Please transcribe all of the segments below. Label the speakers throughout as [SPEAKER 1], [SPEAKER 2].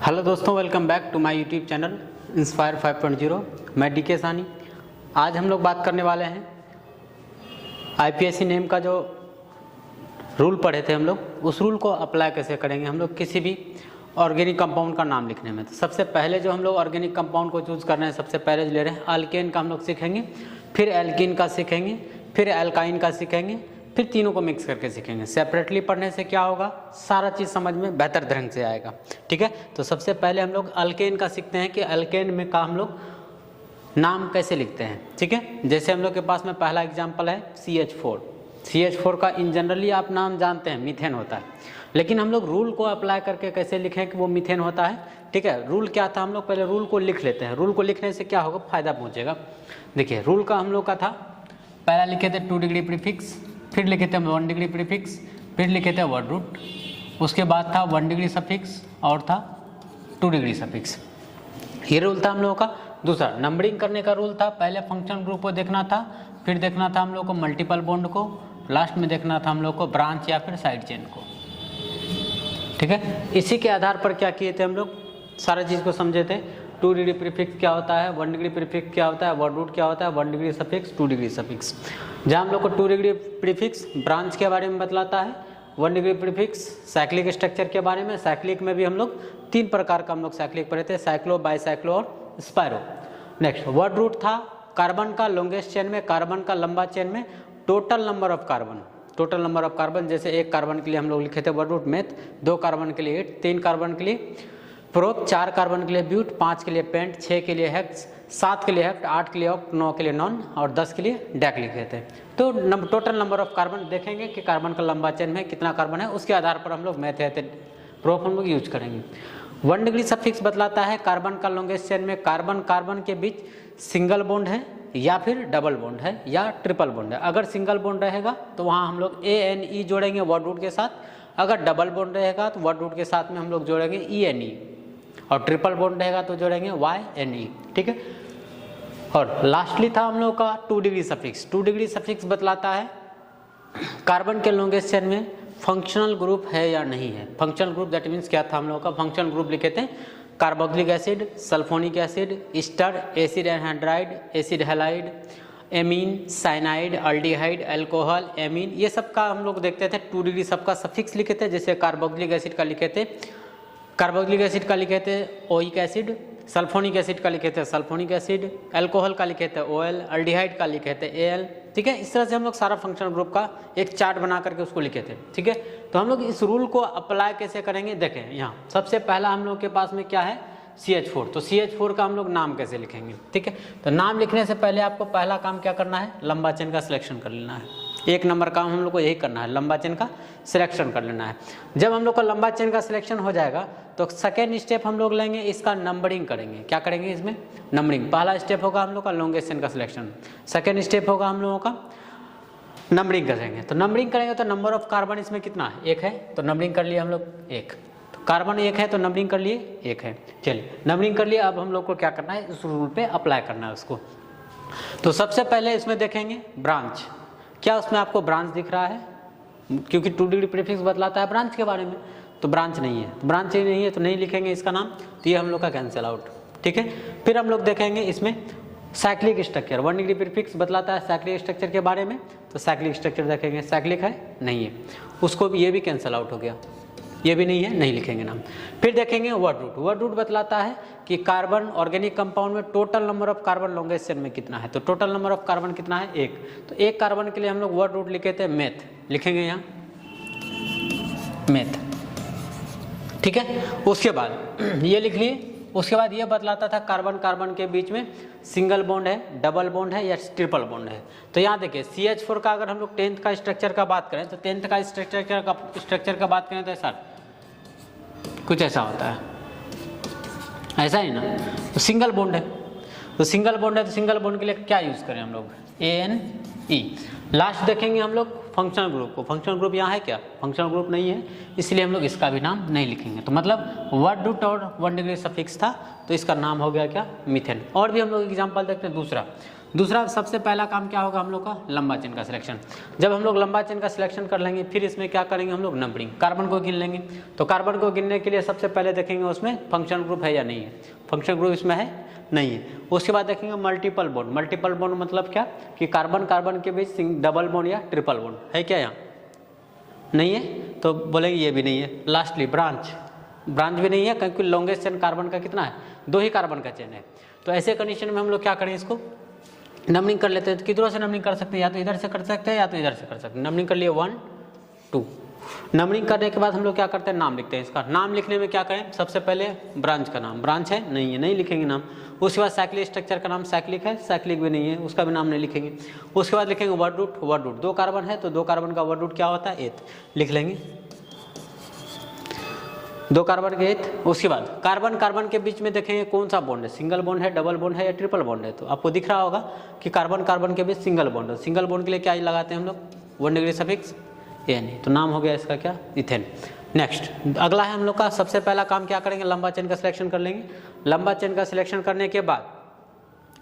[SPEAKER 1] Hello दोस्तों, welcome back to my YouTube channel inspire 5.0। मैं D के सानी। आज हम लोग बात करने वाले हैं आईपीएससी नेम का जो रूल पढ़े थे हम लोग, उस रूल को अप्लाई कैसे करेंगे हम लोग किसी भी ऑर्गेनिक कंपाउंड का नाम लिखने में। तो सबसे पहले जो हम लोग ऑर्गेनिक कंपाउंड को चूज़ कर रहे हैं, सबसे पहले जो ले रहे हैं अल्केन का हम लोग सीखेंगे, फिर एल्कीन का सीखेंगे, फिर एल्काइन का सीखेंगे, फिर तीनों को मिक्स करके सीखेंगे। सेपरेटली पढ़ने से क्या होगा, सारा चीज़ समझ में बेहतर ढंग से आएगा। ठीक है, तो सबसे पहले हम लोग अल्केन का सीखते हैं कि अल्केन में का हम लोग नाम कैसे लिखते हैं। ठीक है, जैसे हम लोग के पास में पहला एग्जाम्पल है CH4। CH4 का इन जनरली आप नाम जानते हैं, मीथेन होता है, लेकिन हम लोग रूल को अप्लाई करके कैसे लिखें कि वो मीथेन होता है। ठीक है, रूल क्या था, हम लोग पहले रूल को लिख लेते हैं। रूल को लिखने से क्या होगा, फायदा पहुँचेगा। देखिए, रूल का हम लोग का था, पहला लिखे थे 2 डिग्री प्रीफिक्स, फिर लिखे थे 1 डिग्री प्रीफिक्स, फिर लिखे थे वर्ड रूट, उसके बाद था 1 डिग्री सफिक्स और था 2 डिग्री सफिक्स। ये रूल था हम लोगों का। दूसरा नंबरिंग करने का रूल था, पहले फंक्शन ग्रुप को देखना था, फिर देखना था हम लोग को मल्टीपल बॉन्ड को, लास्ट में देखना था हम लोग को ब्रांच या फिर साइड चेन को। ठीक है, इसी के आधार पर क्या किए थे हम लोग, सारा चीज़ को समझे थे। 2 डिग्री प्रीफिक्स क्या होता है, 1 डिग्री प्रीफिक्स क्या होता है, वर्ड रूट क्या होता है, 1 डिग्री सफिक्स, 2 डिग्री सफिक्स। जहाँ हम लोग को 2 डिग्री प्रीफिक्स ब्रांच के बारे में बतलाता है, 1 डिग्री प्रीफिक्स साइक्लिक स्ट्रक्चर के बारे में। साइक्लिक में भी हम लोग 3 प्रकार का हम लोग साइक्लिक पढ़े थे, साइक्लो, बाईसाइक्लो और स्पायरो। नेक्स्ट वर्ड रूट था कार्बन का लॉन्गेस्ट चेन में, कार्बन का लंबा चेन में total number of carbon, total number of carbon. जैसे 1 कार्बन के लिए हम लोग लिखे थे वर्ड रूट मेथ, 2 कार्बन के लिए 8, 3 कार्बन के लिए प्रोप, 4 कार्बन के लिए ब्यूट, 5 के लिए पेंट, 6 के लिए हेक्स, 7 के लिए हेक्ट, 8 के लिए ऑक्ट, 9 के लिए नॉन और 10 के लिए डेक लिखे थे। तो टोटल नंबर ऑफ कार्बन देखेंगे कि कार्बन का लंबा चेन में कितना कार्बन है, उसके आधार पर हम लोग मेथड प्रोप हम लोग यूज करेंगे। 1 डिग्री सफिक्स बतलाता है कार्बन का लॉन्गेस्ट चेन में कार्बन कार्बन के बीच सिंगल बॉन्ड है या फिर डबल बॉन्ड है या ट्रिपल बॉन्ड है। अगर सिंगल बॉन्ड रहेगा तो वहाँ हम लोग ANE जोड़ेंगे वर्ड रूट के साथ, अगर डबल बॉन्ड रहेगा तो वर्ड रूट के साथ में हम लोग जोड़ेंगे ENE, और ट्रिपल बॉन्ड रहेगा तो जोड़ेंगे YNE। ठीक है, और लास्टली था हम लोग का 2 डिग्री सफिक्स। 2 डिग्री सफिक्स बतलाता है कार्बन के लॉन्गेस्ट चेन में फंक्शनल ग्रुप है या नहीं है। फंक्शनल ग्रुप दैट मीन्स क्या था, हम लोग का फंक्शनल ग्रुप लिखे थे carboxylic acid, sulphonic acid, Easter, acid anhydride, acid halide, amine, cyanide, aldehyde, alcohol, amine, ये सब का हम लोग देखते थे 2 डिग्री सबका सफिक्स लिखे थे। जैसे कार्बोक्सिलिक एसिड का लिखे थे कार्बोक्सिलिक एसिड का लिखे थे ओइक एसिड, सल्फोनिक एसिड का लिखे थे सल्फोनिक एसिड, अल्कोहल का लिखे थे OL, अल्डिहाइड का लिखे थे AL। ठीक है, इस तरह से हम लोग सारा फंक्शनल ग्रुप का एक चार्ट बना करके उसको लिखे थे। ठीक है, तो हम लोग इस रूल को अप्लाई कैसे करेंगे, देखें यहाँ सबसे पहला हम लोग के पास में क्या है CH4। तो CH4 का हम लोग नाम कैसे लिखेंगे। ठीक है, तो नाम लिखने से पहले आपको पहला काम क्या करना है, लंबा चेन का सिलेक्शन कर लेना है। 1 नंबर काम हम लोग को यही करना है, लंबा चेन का सिलेक्शन कर लेना है। जब हम लोग का लंबा चेन का सिलेक्शन हो जाएगा तो सेकेंड स्टेप हम लोग लेंगे, इसका नंबरिंग करेंगे। क्या करेंगे इसमें, नंबरिंग। पहला स्टेप होगा हम लोग का लॉन्गेस्ट चेन का सिलेक्शन, सेकेंड स्टेप होगा हम लोगों का नंबरिंग करेंगे। तो नंबरिंग करेंगे तो नंबर ऑफ कार्बन इसमें कितना है, 1 है, तो नंबरिंग कर लिए हम लोग 1। तो कार्बन 1 है तो नंबरिंग कर लिए 1 है। चलिए नंबरिंग कर लिए, अब हम लोग को क्या करना है, इस रूल पे अप्लाई करना है उसको। तो सबसे पहले इसमें देखेंगे ब्रांच, क्या उसमें आपको ब्रांच दिख रहा है, क्योंकि 2 डिग्री प्रीफिक्स बतलाता है ब्रांच के बारे में, तो ब्रांच नहीं है। तो ब्रांच ही नहीं है तो नहीं लिखेंगे इसका नाम, तो ये हम लोग का कैंसिल आउट। ठीक है, फिर हम लोग देखेंगे इसमें साइक्लिक स्ट्रक्चर। 1 डिग्री प्रीफिक्स बतलाता है साइक्लिक स्ट्रक्चर के बारे में, तो साइक्लिक स्ट्रक्चर देखेंगे, साइक्लिक है नहीं है, उसको भी, ये भी कैंसिल आउट हो गया, ये भी नहीं है, नहीं लिखेंगे नाम। फिर देखेंगे वर्ड रूट। वर्ड रूट बतलाता है कि कार्बन ऑर्गेनिक कंपाउंड में total number of carbon longest chain में कितना है, तो टोटल नंबर ऑफ कार्बन कितना है 1। तो 1 कार्बन के लिए हम लोग वर्ड रूट लिखे थे मेथ, लिखेंगे यहाँ मेथ। ठीक है, उसके बाद ये लिख लिए। उसके बाद ये बतलाता था कार्बन कार्बन के बीच में सिंगल बॉन्ड है, डबल बॉन्ड है या ट्रिपल बॉन्ड है। तो यहाँ देखिए CH4 का अगर हम लोग 10th का स्ट्रक्चर का बात करें, तो 10th का स्ट्रक्चर का बात करें तो ऐसा कुछ ऐसा होता है, ऐसा ही ना। तो सिंगल बॉन्ड है, तो सिंगल बॉन्ड है, तो सिंगल बॉन्ड के लिए क्या यूज करें हम लोग, ANE। लास्ट देखेंगे हम लोग फंक्शनल ग्रुप को। फंक्शनल ग्रुप यहाँ है क्या, फंक्शनल ग्रुप नहीं है, इसलिए हम लोग इसका भी नाम नहीं लिखेंगे। तो मतलब वर्ड रूट और 1 डिग्री सफिक्स था, तो इसका नाम हो गया क्या, मीथेन। और भी हम लोग एग्जांपल देखते हैं। दूसरा दूसरा सबसे पहला काम क्या होगा हम लोग का, लंबा चेन का सिलेक्शन। जब हम लोग लंबा चेन का सिलेक्शन कर लेंगे फिर इसमें क्या करेंगे हम लोग, नंबरिंग, कार्बन को गिन लेंगे। तो कार्बन को गिनने के लिए सबसे पहले देखेंगे उसमें फंक्शनल ग्रुप है या नहीं है, फंक्शनल ग्रुप इसमें है नहीं है। उसके बाद देखेंगे मल्टीपल बॉन्ड, मल्टीपल बॉन्ड मतलब क्या कि कार्बन कार्बन के बीच डबल बॉन्ड या ट्रिपल बॉन्ड है क्या, यहाँ नहीं है तो बोलेंगे ये भी नहीं है। लास्टली ब्रांच, ब्रांच भी नहीं है क्योंकि लॉन्गेस्ट चेन कार्बन का कितना है, 2 ही कार्बन का चेन है। तो ऐसे कंडीशन में हम लोग क्या करें, इसको नंबरिंग कर लेते हैं। तो किधरों से नंबरिंग कर सकते हैं, या तो इधर से कर सकते हैं या तो इधर से कर सकते हैं। नंबरिंग कर लिए 1 2। नंबरिंग करने के बाद हम लोग क्या करते हैं, नाम लिखते हैं। इसका नाम लिखने में क्या करें, सबसे पहले ब्रांच का नाम, ब्रांच है नहीं है, नहीं लिखेंगे नाम। उसके बाद साइक्लिक स्ट्रक्चर का नाम, साइक्लिक है, साइक्लिक भी नहीं है, उसका भी नाम नहीं लिखेंगे। उसके बाद लिखेंगे word root, word root 2 carbon है तो 2 कार्बन का वर्ड रूट क्या होता है, 8 लिख लेंगे, 2 कार्बन के 8। उसके बाद कार्बन कार्बन के बीच में देखेंगे कौन सा बॉन्ड है, सिंगल बॉन्ड है, डबल बॉन्ड है या ट्रिपल बॉन्ड है। तो आपको दिख रहा होगा कि कार्बन कार्बन के बीच सिंगल बॉन्ड है। सिंगल बॉन्ड के लिए क्या लगाते हैं हम लोग, 1 डिग्री सफिक्स एन, तो नाम हो गया इसका क्या, इथेन। नेक्स्ट अगला है हम लोग का, सबसे पहला काम क्या करेंगे, लंबा चेन का सिलेक्शन कर लेंगे। लंबा चेन का सिलेक्शन करने के बाद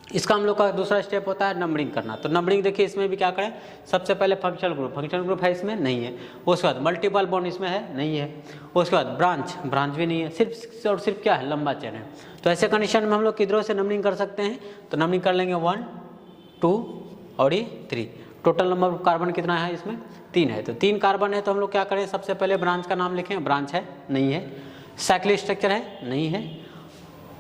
[SPEAKER 1] इसका हम लोग का दूसरा स्टेप होता है नंबरिंग करना। तो नंबरिंग देखिए इसमें भी क्या करें, सबसे पहले फंक्शनल ग्रुप, फंक्शनल ग्रुप है इसमें नहीं है। उसके बाद मल्टीपल बॉन्ड इसमें है नहीं है। उसके बाद ब्रांच, ब्रांच भी नहीं है, सिर्फ और सिर्फ क्या है, लंबा चेन है। तो ऐसे कंडीशन में हम लोग किधरों से नंबरिंग कर सकते हैं, तो नंबरिंग कर लेंगे 1 2 और ये 3। टोटल नंबर ऑफ कार्बन कितना है इसमें, 3 है। तो 3 कार्बन है तो हम लोग क्या करें, सबसे पहले ब्रांच का नाम लिखें, ब्रांच है नहीं है। साइक्लिक स्ट्रक्चर है नहीं है।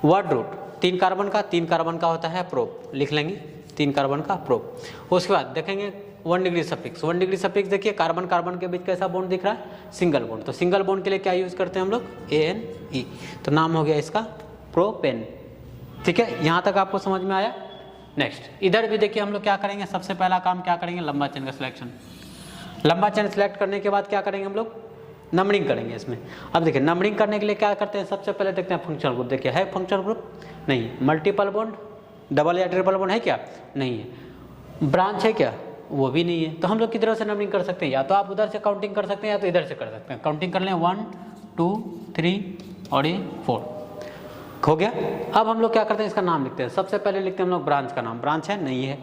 [SPEAKER 1] वर्ड रूट 3 कार्बन का, 3 कार्बन का होता है प्रोप, लिख लेंगे 3 कार्बन का प्रोप। उसके बाद देखेंगे 1 डिग्री सफिक्स, 1 डिग्री सफिक्स देखिए कार्बन कार्बन के बीच कैसा बॉन्ड दिख रहा है, सिंगल बॉन्ड। तो सिंगल बॉन्ड के लिए क्या यूज करते हैं हम लोग, ANE, तो नाम हो गया इसका प्रोपेन। ठीक है, यहाँ तक आपको समझ में आया। नेक्स्ट इधर भी देखिए हम लोग क्या करेंगे, सबसे पहला काम क्या करेंगे, लंबा चेन का सिलेक्शन। लंबा चेन सिलेक्ट करने के बाद क्या करेंगे हम लोग, नंबरिंग करेंगे इसमें। अब देखिए नंबरिंग करने के लिए क्या करते हैं, सबसे पहले देखते हैं फंक्शनल ग्रुप। देखिए है फंक्शनल ग्रुप नहीं, मल्टीपल बॉन्ड, डबल या ट्रिपल बॉन्ड है क्या, नहीं है। ब्रांच है क्या, वो भी नहीं है। तो हम लोग किधर से नंबरिंग कर सकते हैं, या तो आप उधर से काउंटिंग कर सकते हैं या तो इधर से कर सकते हैं। काउंटिंग कर लें 1 2 3 और ये 4 हो गया। अब हम लोग क्या करते हैं, इसका नाम लिखते हैं। सबसे पहले लिखते हैं हम लोग ब्रांच का नाम, ब्रांच है नहीं है।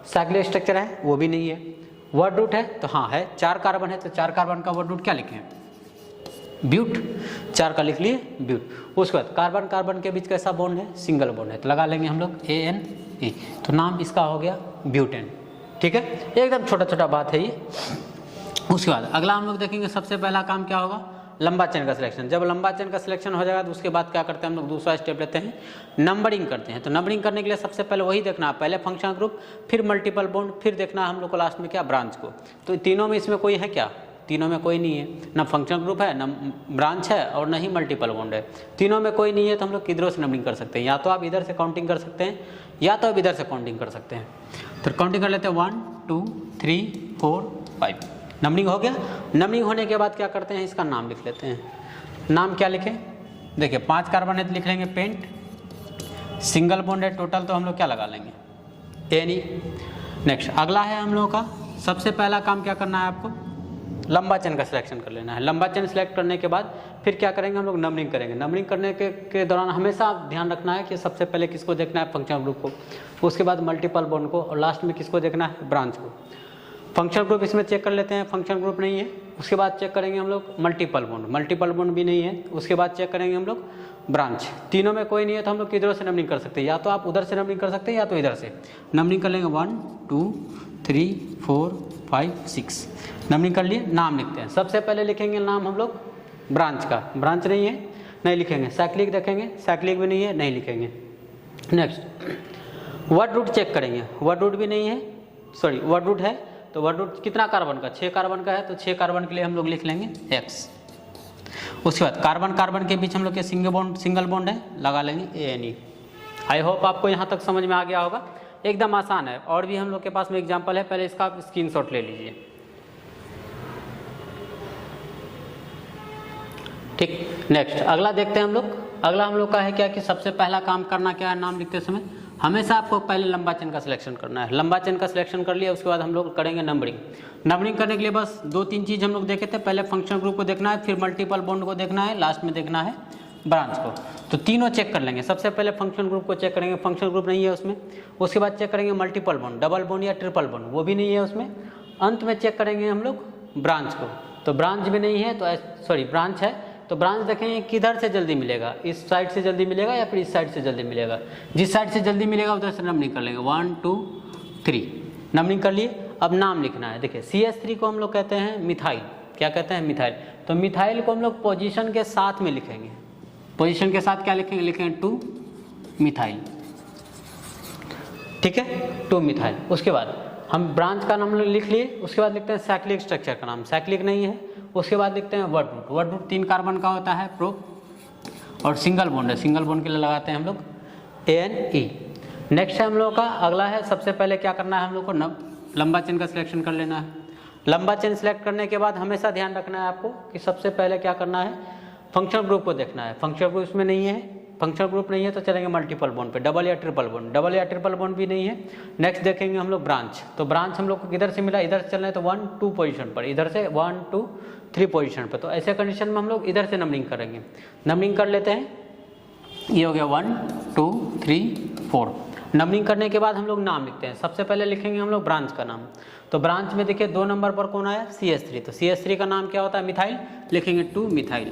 [SPEAKER 1] साइक्लिक स्ट्रक्चर है वो भी नहीं है। वर्ड रूट है तो हाँ है, 4 कार्बन है तो 4 कार्बन का वर्ड रूट क्या लिखें, ब्यूट, 4 का लिख लिए ब्यूट। उसके बाद कार्बन कार्बन के बीच कैसा बॉन्ड है, सिंगल बॉन्ड है, तो लगा लेंगे हम लोग ANE, तो नाम इसका हो गया ब्यूटेन। ठीक है, एकदम छोटा छोटा बात है ये। उसके बाद अगला हम लोग देखेंगे, सबसे पहला काम क्या होगा, लंबा चेन का सिलेक्शन। जब लंबा चेन का सिलेक्शन हो जाएगा तो उसके बाद क्या करते हैं हम लोग, दूसरा स्टेप लेते हैं, नंबरिंग करते हैं। तो नंबरिंग करने के लिए सबसे पहले वही देखना है, पहले फंक्शनल ग्रुप, फिर मल्टीपल बॉन्ड, फिर देखना है हम लोग को लास्ट में क्या, ब्रांच को। तो तीनों में इसमें कोई है क्या, तीनों में कोई नहीं है, ना फंक्शनल ग्रुप है, ना ब्रांच है और ना ही मल्टीपल बॉन्ड है। तीनों में कोई नहीं है तो हम लोग किधरों से नंबरिंग कर सकते हैं, या तो आप इधर से काउंटिंग कर सकते हैं या तो आप इधर से काउंटिंग कर सकते हैं। तो काउंटिंग कर लेते हैं 1 2 3 4 5, नंबरिंग हो गया। नंबरिंग होने के बाद क्या करते हैं, इसका नाम लिख लेते हैं। नाम क्या लिखें, देखिए 5 कार्बन है तो लिख लेंगे पेंट, सिंगल बॉन्ड है टोटल तो हम लोग क्या लगा लेंगे, ANE। नेक्स्ट अगला है हम लोगों का, सबसे पहला काम क्या करना है आपको, लंबा चेन का सिलेक्शन कर लेना है। लंबा चेन सिलेक्ट करने के बाद फिर क्या करेंगे हम लोग, नंबरिंग करेंगे। नंबरिंग करने के दौरान हमेशा आप ध्यान रखना है कि सबसे पहले किसको देखना है, फंक्शनल ग्रुप को, उसके बाद मल्टीपल बॉन्ड को और लास्ट में किसको देखना है, ब्रांच को। फंक्शनल ग्रुप इसमें चेक कर लेते हैं, फंक्शनल ग्रुप नहीं है। उसके बाद चेक करेंगे हम लोग मल्टीपल बॉन्ड, मल्टीपल बॉन्ड भी नहीं है। उसके बाद चेक करेंगे हम लोग ब्रांच, तीनों में कोई नहीं है तो हम लोग किधरों से नंबरिंग कर सकते हैं, या तो आप उधर से नंबरिंग कर सकते हैं या तो इधर से नंबरिंग कर लेंगे। 1 2 3 4 5 6 नंबरिंग कर लिए। नाम लिखते हैं, सबसे पहले लिखेंगे नाम हम लोग ब्रांच का, ब्रांच नहीं है नहीं लिखेंगे। साइक्लिक देखेंगे, साइक्लिक भी नहीं है नहीं लिखेंगे। नेक्स्ट वर्ड रूट चेक करेंगे, वर्ड रूट भी नहीं है, सॉरी वर्ड रूट है तो वर्ड रूट कितना कार्बन का, 6 कार्बन का है तो 6 कार्बन के लिए हम लोग लिख लेंगे X। उसके बाद कार्बन कार्बन के बीच हम लोग के सिंगल बॉन्ड है, लगा लेंगे ANE। आई होप आपको यहाँ तक समझ में आ गया होगा, एकदम आसान है। और भी हम लोग के पास में एग्जाम्पल है, पहले इसका आप स्क्रीनशॉट ले लीजिए। ठीक, नेक्स्ट अगला देखते हैं हम लोग। अगला हम लोग का है क्या कि सबसे पहला काम करना क्या है, नाम लिखते समय हमेशा आपको पहले लंबा चेन का सिलेक्शन करना है। लंबा चेन का सिलेक्शन कर लिया, उसके बाद हम लोग करेंगे नंबरिंग। नंबरिंग करने के लिए बस 2-3 चीज़ हम लोग देखे थे, पहले फंक्शनल ग्रुप को देखना है, फिर मल्टीपल बॉन्ड को देखना है, लास्ट में देखना है ब्रांच को। तो तीनों चेक कर लेंगे। सबसे पहले फंक्शनल ग्रुप को चेक करेंगे, फंक्शनल ग्रुप नहीं है उसमें। उसके बाद चेक करेंगे मल्टीपल बॉन्ड, डबल बॉन्ड या ट्रिपल बॉन्ड, वो भी नहीं है उसमें। अंत में चेक करेंगे हम लोग ब्रांच को, तो ब्रांच भी नहीं है, तो ब्रांच है तो ब्रांच देखेंगे किधर से जल्दी मिलेगा, इस साइड से जल्दी मिलेगा या फिर इस साइड से जल्दी मिलेगा। जिस साइड से जल्दी मिलेगा उधर से नंबरिंग कर लेंगे, 1 2 3 नंबरिंग कर लिए। अब नाम लिखना है। देखिए CH3 को हम लोग कहते हैं मिथाइल, क्या कहते हैं, मिथाइल। तो मिथाइल को हम लोग पोजीशन के साथ में लिखेंगे। पोजीशन के साथ क्या लिखेंगे, लिखेंगे 2 मिथाइल, ठीक है, 2 मिथाइल। उसके बाद हम ब्रांच का नाम लिख लिए। उसके बाद लिखते हैं साइक्लिक स्ट्रक्चर का नाम, साइक्लिक नहीं है। उसके बाद लिखते हैं word root, word root 3 carbon का होता है प्रो, और सिंगल बॉन्ड है, सिंगल बॉन्ड के लिए लगाते हैं हम लोग ANE। नेक्स्ट है हम लोग का अगला है, सबसे पहले क्या करना है हम लोग को, लंबा चेन का सिलेक्शन कर लेना है। लंबा चेन सिलेक्ट करने के बाद हमेशा ध्यान रखना है आपको कि सबसे पहले क्या करना है, फंक्शनल ग्रुप को देखना है। फंक्शनल ग्रुप इसमें नहीं है, फंक्शनल ग्रुप नहीं है तो चलेंगे मल्टीपल बॉन्ड पे, डबल या ट्रिपल बॉन्ड, डबल या ट्रिपल बॉन्ड भी नहीं है। नेक्स्ट देखेंगे हम लोग ब्रांच, तो ब्रांच हम लोग को किधर से मिला, इधर से चलना है तो 1 2 पोजीशन पर, इधर से 1 2 3 पोजीशन पर। तो ऐसे कंडीशन में हम लोग इधर से नंबरिंग करेंगे। नंबरिंग कर लेते हैं, ये हो गया 1 2 3 4। नंबरिंग करने के बाद हम लोग नाम लिखते हैं। सबसे पहले लिखेंगे हम लोग ब्रांच का नाम। तो ब्रांच में देखिए 2 नंबर पर कौन आया, CH3। तो CH3 का नाम क्या होता है, मिथाइल, लिखेंगे 2 मिथाइल,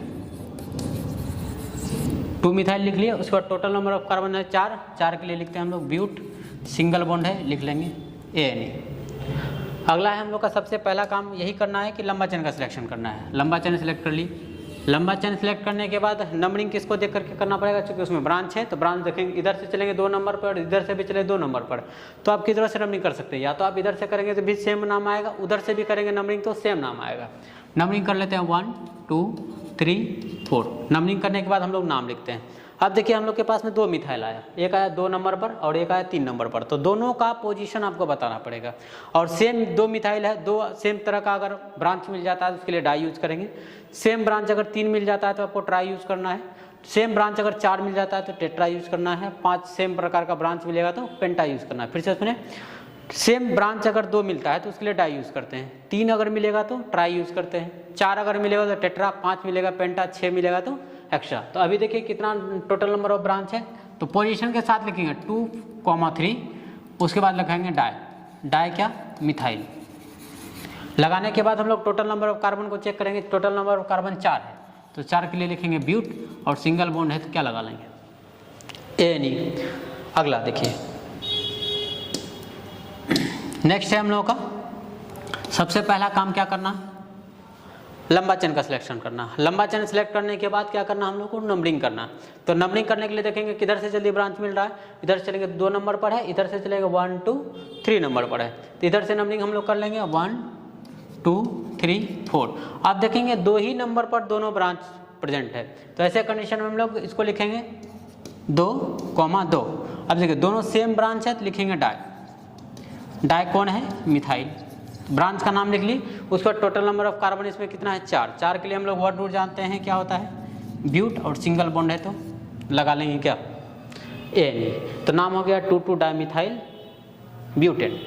[SPEAKER 1] 2 मिथाइल लिख लिए। उसके बाद टोटल नंबर ऑफ कार्बन है 4, 4 के लिए लिखते हैं हम लोग ब्यूट, सिंगल बॉन्ड है, लिख लेंगे ANE। अगला है हम लोग का सबसे पहला काम यही करना है कि लंबा चेन का सिलेक्शन करना है। लंबा चेन सिलेक्ट कर ली। लंबा चेन सिलेक्ट करने के बाद नंबरिंग किसको देख करके करना पड़ेगा, क्योंकि उसमें ब्रांच है। तो ब्रांच देखेंगे, इधर से चलेंगे 2 नंबर पर, इधर से भी चले 2 नंबर पर। तो आप किधर से नंबरिंग कर सकते हैं, या तो आप इधर से करेंगे तो भी सेम नाम आएगा, उधर से भी करेंगे नंबरिंग तो सेम नाम आएगा। नंबरिंग कर लेते हैं 1 2 3 4। नंबरिंग करने के बाद हम लोग नाम लिखते हैं। अब देखिए हम लोग के पास में 2 मिथाइल आया, एक आया 2 नंबर पर और एक आया 3 नंबर पर। तो दोनों का पोजीशन आपको बताना पड़ेगा। और सेम 2 मिथाइल है, 2 सेम तरह का अगर ब्रांच मिल जाता है तो उसके लिए डाई यूज करेंगे। सेम ब्रांच अगर 3 मिल जाता है तो आपको ट्राई यूज करना है। सेम ब्रांच अगर 4 मिल जाता है तो टेट्रा यूज करना है। 5 सेम प्रकार का ब्रांच मिलेगा तो पेंटा यूज करना है। फिर से सुने, सेम ब्रांच अगर 2 मिलता है तो उसके लिए डाई यूज करते हैं। 3 अगर मिलेगा तो ट्राई यूज करते हैं। 4 अगर मिलेगा तो टेट्रा, 5 मिलेगा पेंटा, 6 मिलेगा तो एक्स्ट्रा। तो अभी देखिए कितना टोटल नंबर ऑफ ब्रांच है। तो पोजीशन के साथ लिखेंगे 2, 3। उसके बाद लिखेंगे डाई, डाई क्या, मिथाइल। लगाने के बाद हम लोग टोटल नंबर ऑफ कार्बन को चेक करेंगे। टोटल नंबर ऑफ कार्बन 4 है, तो 4 के लिए लिखेंगे ब्यूट, और सिंगल बॉन्ड है तो क्या लगा लेंगे, ANE। अगला देखिए, नेक्स्ट है हम लोगों का सबसे पहला काम क्या करना, लंबा चेन का सिलेक्शन करना। लंबा चेन सिलेक्ट करने के बाद क्या करना, हम लोग को नंबरिंग करना। तो नंबरिंग करने के लिए देखेंगे किधर से जल्दी ब्रांच मिल रहा है, इधर से चलेंगे 2 नंबर पर है, इधर से चलेंगे 1 2 3 नंबर पर है। तो इधर से नंबरिंग हम लोग कर लेंगे 1 2 3 4। आप देखेंगे 2 ही नंबर पर दोनों ब्रांच प्रेजेंट है। तो ऐसे कंडीशन में हम लोग इसको लिखेंगे 2, 2। अब देखिए दोनों सेम ब्रांच है तो लिखेंगे डाई, डाई कौन है, मिथाइल। ब्रांच का नाम लिख ली। उसके बाद टोटल नंबर ऑफ कार्बन इसमें कितना है, 4। 4 के लिए हम लोग वर्ड रूट जानते हैं क्या होता है, ब्यूट, और सिंगल बॉन्ड है तो लगा लेंगे क्या, ANE। तो नाम हो गया 2 2 डाई मिथाइल ब्यूटेन।